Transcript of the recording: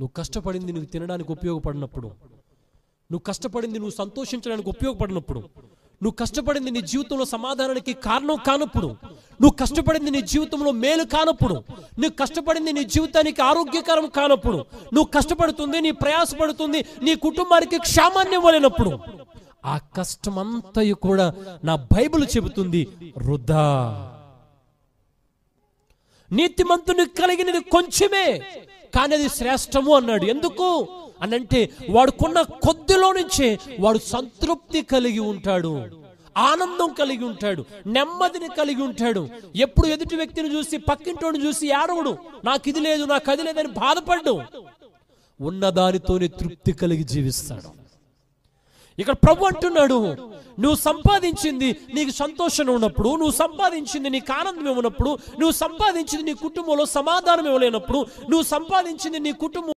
నువ్వు కష్టపడింది నువ్వు తినడానికి ఉపయోగపడినప్పుడు, నువ్వు కష్టపడింది నువ్వు సంతోషించడానికి ఉపయోగపడినప్పుడు, నువ్వు కష్టపడింది నీ జీవితంలో సమాధానానికి కారణం కానప్పుడు, నువ్వు కష్టపడింది నీ జీవితంలో మేలు కానప్పుడు, నువ్వు కష్టపడింది నీ జీవితానికి ఆరోగ్యకరం కానప్పుడు, నువ్వు కష్టపడుతుంది నీ ప్రయాసపడుతుంది నీ కుటుంబానికి క్షేమాన్ని ఇవ్వలేనప్పుడు, ఆ కష్టమంతయు కూడా నా బైబిల్ చెబుతుంది వృధా. నీతిమంతుని కలిగినది కొంచెమే, కానీ అది శ్రేష్టము అన్నాడు. ఎందుకు అనంటే వాడుకున్న కొద్దిలో నుంచే వాడు సంతృప్తి కలిగి ఉంటాడు, ఆనందం కలిగి ఉంటాడు, నెమ్మదిని కలిగి ఉంటాడు. ఎప్పుడు ఎదుటి వ్యక్తిని చూసి పక్కింటోని చూసి ఏడవడు, నాకు ఇది లేదు నాకు అది లేదని బాధపడ్డు, ఉన్నదానితోనే తృప్తి కలిగి జీవిస్తాడు. ఇక్కడ ప్రభు అంటున్నాడు, నువ్వు సంపాదించింది నీకు సంతోషం ఉన్నప్పుడు, నువ్వు సంపాదించింది నీకు ఆనందం ఇవ్వనప్పుడు, నువ్వు సంపాదించింది నీ కుటుంబంలో సమాధానం ఇవ్వలేనప్పుడు, నువ్వు సంపాదించింది నీ కుటుంబం